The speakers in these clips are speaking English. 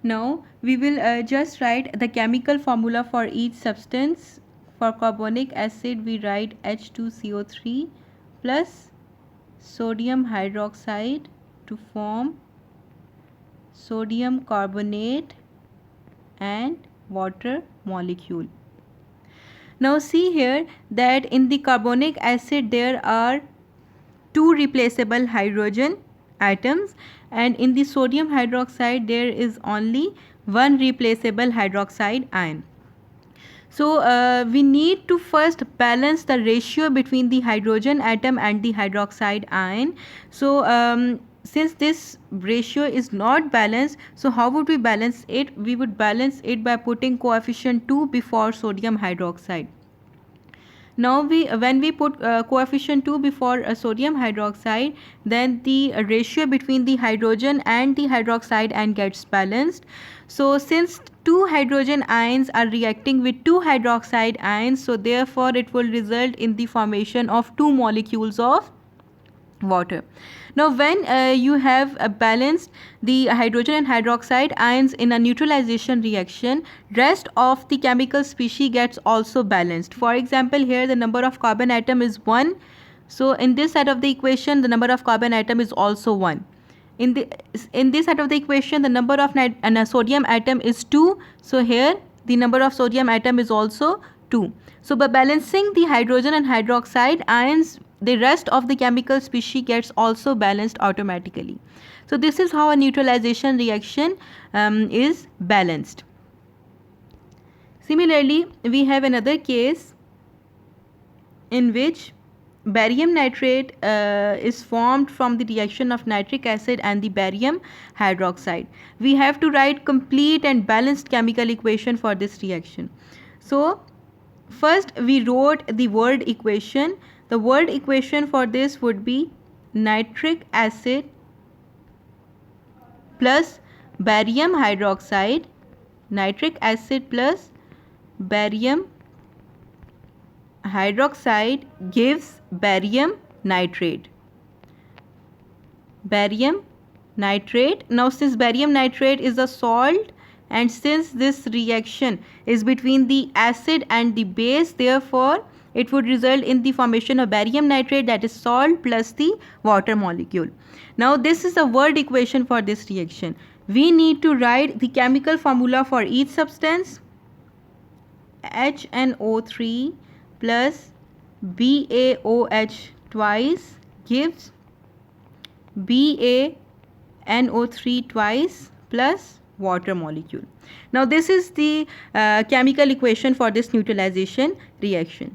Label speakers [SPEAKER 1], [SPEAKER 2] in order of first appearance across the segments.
[SPEAKER 1] Now we will just write the chemical formula for each substance. For carbonic acid we write H2CO3 plus sodium hydroxide to form sodium carbonate and water molecule. Now see here that in the carbonic acid there are two replaceable hydrogen atoms, and in the sodium hydroxide there is only one replaceable hydroxide ion. So we need to first balance the ratio between the hydrogen atom and the hydroxide ion. So since this ratio is not balanced, so how would we balance it? We would balance it by putting coefficient 2 before sodium hydroxide. Now when we put coefficient 2 before sodium hydroxide, then the ratio between the hydrogen and the hydroxide ion gets balanced. So since two hydrogen ions are reacting with two hydroxide ions, so therefore it will result in the formation of two molecules of water. Now when you have balanced the hydrogen and hydroxide ions in a neutralization reaction, rest of the chemical species gets also balanced. For example, here the number of carbon atom is 1, so in this side of the equation the number of carbon atom is also 1. In this side of the equation the number of sodium atom is 2, so here the number of sodium atom is also 2. So by balancing the hydrogen and hydroxide ions, the rest of the chemical species gets also balanced automatically. So this is how a neutralization reaction is balanced. Similarly, we have another case in which barium nitrate is formed from the reaction of nitric acid and the barium hydroxide. We have to write complete and balanced chemical equation for this reaction. So first we wrote the word equation. The word equation for this would be nitric acid plus barium hydroxide, nitric acid plus barium hydroxide gives barium nitrate. Barium nitrate. Now since barium nitrate is a salt, and since this reaction is between the acid and the base, therefore it would result in the formation of barium nitrate, that is salt plus the water molecule. Now this is a word equation for this reaction. We need to write the chemical formula for each substance. HNO3 plus BaOH twice gives BaNO3 twice plus water molecule. Now this is the chemical equation for this neutralization reaction.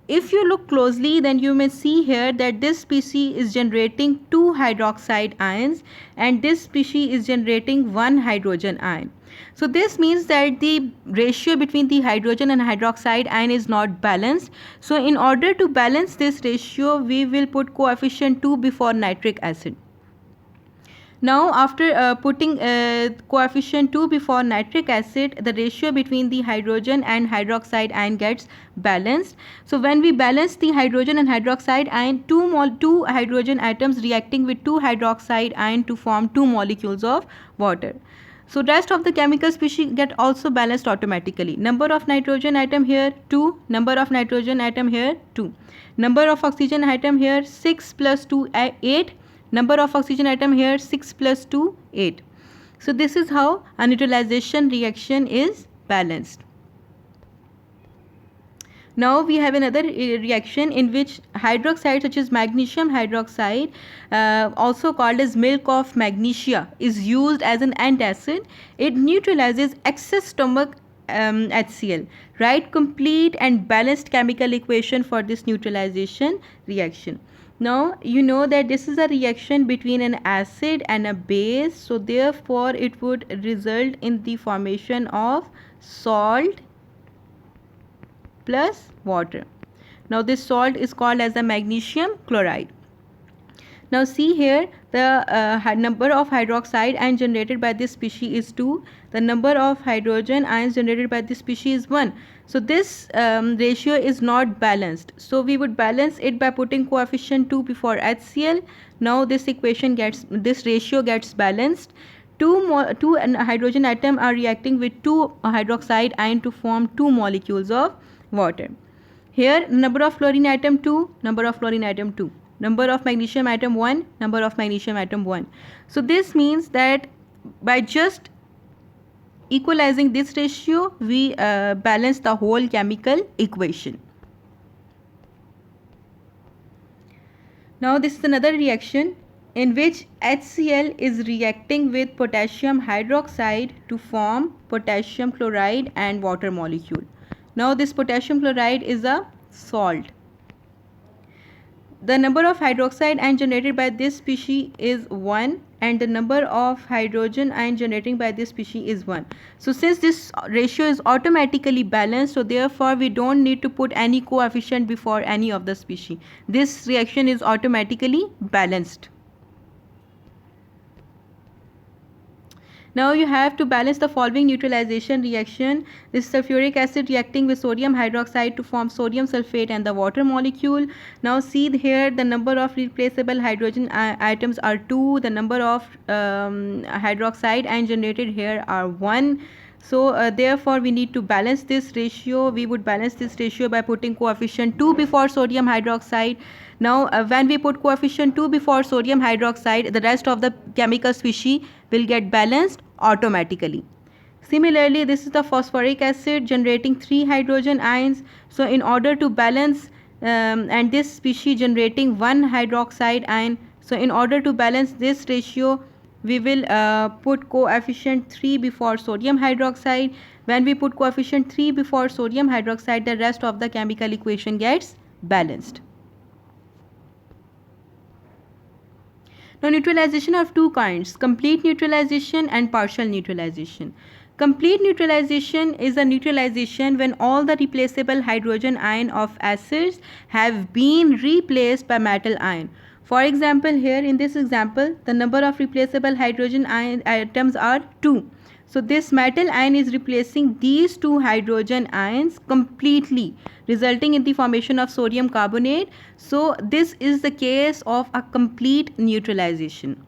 [SPEAKER 1] If you look closely, then you may see here that this species is generating two hydroxide ions and this species is generating one hydrogen ion. So this means that the ratio between the hydrogen and hydroxide ion is not balanced. So in order to balance this ratio, we will put coefficient 2 before nitric acid. Now after putting coefficient 2 before nitric acid, the ratio between the hydrogen and hydroxide ion gets balanced. So when we balance the hydrogen and hydroxide ion, two hydrogen atoms reacting with two hydroxide ion to form two molecules of water. So rest of the chemical species get also balanced automatically. Number of nitrogen atom here 2, number of nitrogen atom here 2. Number of oxygen atom here 6 plus 2 8. Number of oxygen atom here 6 plus 2 8. So this is how a neutralization reaction is balanced. Now we have another reaction in which hydroxide such as magnesium hydroxide, also called as milk of magnesia, is used as an antacid. It neutralizes excess stomach HCl. Write complete and balanced chemical equation for this neutralization reaction. Now you know that this is a reaction between an acid and a base, so therefore it would result in the formation of salt plus water. Now this salt is called as the magnesium chloride. Now see here, the number of hydroxide ions generated by this species is 2. The number of hydrogen ions generated by this species is 1. So this ratio is not balanced. So we would balance it by putting coefficient 2 before HCl. Now this ratio gets balanced. two hydrogen atom are reacting with two hydroxide ion to form 2 molecules of water. Here number of fluorine atom 2, number of fluorine atom 2, number of magnesium atom 1, number of magnesium atom 1. So this means that by just equalizing this ratio, we balance the whole chemical equation. Now this is another reaction in which HCl is reacting with potassium hydroxide to form potassium chloride and water molecule. Now this potassium chloride is a salt. The number of hydroxide ion generated by this species is 1 and the number of hydrogen ion generating by this species is 1. So since this ratio is automatically balanced, so therefore we don't need to put any coefficient before any of the species. This reaction is automatically balanced. Now you have to balance the following neutralization reaction. This sulfuric acid reacting with sodium hydroxide to form sodium sulfate and the water molecule. Now see here the number of replaceable hydrogen atoms are 2. The number of hydroxide ion generated here are 1. So therefore we need to balance this ratio. We would balance this ratio by putting coefficient 2 before sodium hydroxide. Now when we put coefficient 2 before sodium hydroxide, the rest of the chemical species will get balanced automatically. Similarly, this is the phosphoric acid generating 3 hydrogen ions. So in order to balance and this species generating 1 hydroxide ion, so in order to balance this ratio, we will put coefficient 3 before sodium hydroxide. When we put coefficient 3 before sodium hydroxide, the rest of the chemical equation gets balanced. Now neutralization of two kinds, complete neutralization and partial neutralization. Complete neutralization is a neutralization when all the replaceable hydrogen ion of acids have been replaced by metal ion. For example, here in this example, the number of replaceable hydrogen ion atoms are 2. So this metal ion is replacing these 2 hydrogen ions completely, resulting in the formation of sodium carbonate. So this is the case of a complete neutralization.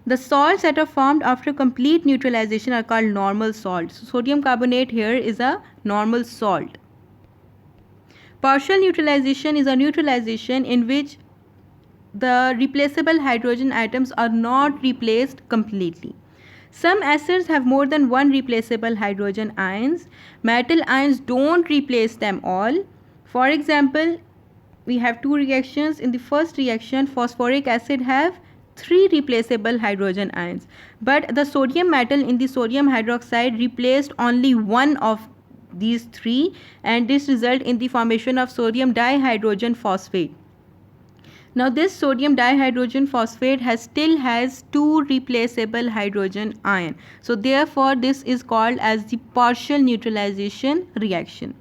[SPEAKER 1] The salts that are formed after complete neutralization are called normal salts. So sodium carbonate here is a normal salt. Partial neutralization is a neutralization in which the replaceable hydrogen atoms are not replaced completely. Some acids have more than one replaceable hydrogen ions. Metal ions don't replace them all. For example, we have two reactions. In the first reaction, phosphoric acid have 3 replaceable hydrogen ions, but the sodium metal in the sodium hydroxide replaced only one of these 3, and this result in the formation of sodium dihydrogen phosphate. Now this sodium dihydrogen phosphate still has 2 replaceable hydrogen ion. So therefore this is called as the partial neutralization reaction.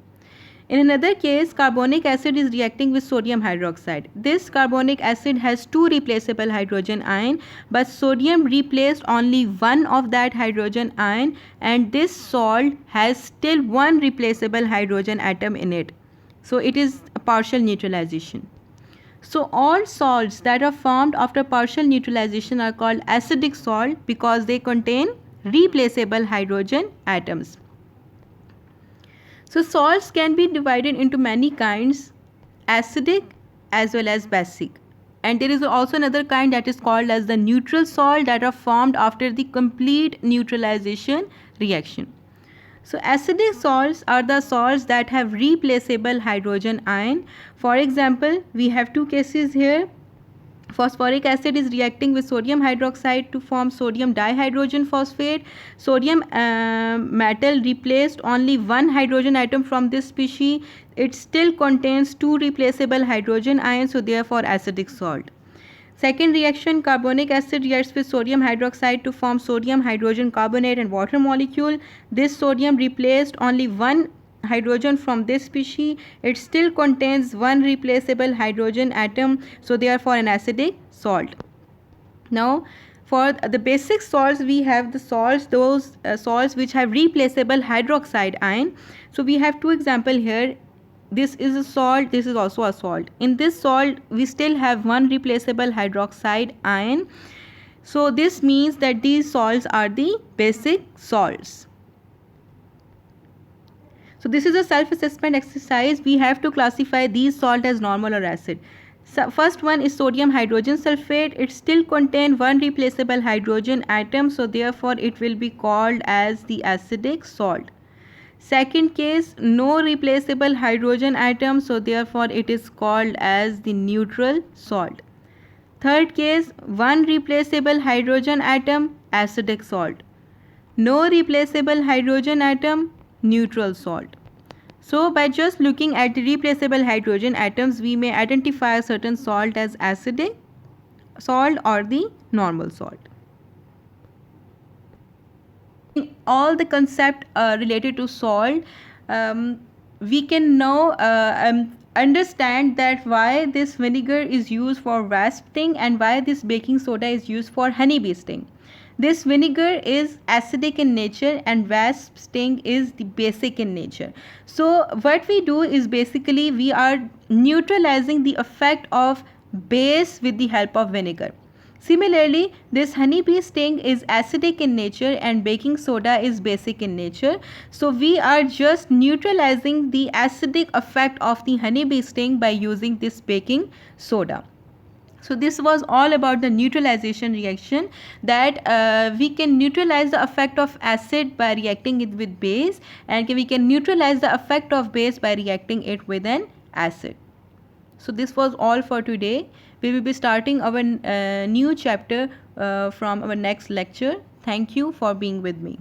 [SPEAKER 1] In another case, carbonic acid is reacting with sodium hydroxide. This carbonic acid has 2 replaceable hydrogen ion, but sodium replaced only one of that hydrogen ion, and this salt has still 1 replaceable hydrogen atom in it. So it is a partial neutralization. So all salts that are formed after partial neutralization are called acidic salt because they contain replaceable hydrogen atoms. So salts can be divided into many kinds, acidic as well as basic. And there is also another kind that is called as the neutral salt that are formed after the complete neutralization reaction. So acidic salts are the salts that have replaceable hydrogen ion. For example, we have 2 cases here. Phosphoric acid is reacting with sodium hydroxide to form sodium dihydrogen phosphate. Sodium metal replaced only 1 hydrogen atom from this species. It still contains 2 replaceable hydrogen ions, so therefore acidic salt. Second reaction, carbonic acid reacts with sodium hydroxide to form sodium hydrogen carbonate and water molecule. This sodium replaced only 1 hydrogen from this species. It still contains 1 replaceable hydrogen atom, so therefore an acidic salt. Now for the basic salts, we have the salts, those salts which have replaceable hydroxide ion. So we have 2 examples here. This is a salt, this is also a salt. In this salt we still have 1 replaceable hydroxide ion. So this means that these salts are the basic salts. So this is a self-assessment exercise. We have to classify these salt as normal or acid. So first one is sodium hydrogen sulfate. It still contains one replaceable hydrogen atom, so therefore it will be called as the acidic salt. Second case, no replaceable hydrogen atom, so therefore it is called as the neutral salt. Third case, one replaceable hydrogen atom, acidic salt. No replaceable hydrogen atom, neutral salt. So by just looking at the replaceable hydrogen atoms, we may identify a certain salt as acidic salt or the normal salt. All the concept related to salt, we can now understand that why this vinegar is used for wasp sting and why this baking soda is used for honeybee sting. This vinegar is acidic in nature and wasp sting is the basic in nature. So what we do is basically we are neutralizing the effect of base with the help of vinegar. Similarly, this honeybee sting is acidic in nature and baking soda is basic in nature. So we are just neutralizing the acidic effect of the honeybee sting by using this baking soda. So this was all about the neutralization reaction, that we can neutralize the effect of acid by reacting it with base, and we can neutralize the effect of base by reacting it with an acid. So this was all for today. We will be starting our new chapter from our next lecture. Thank you for being with me.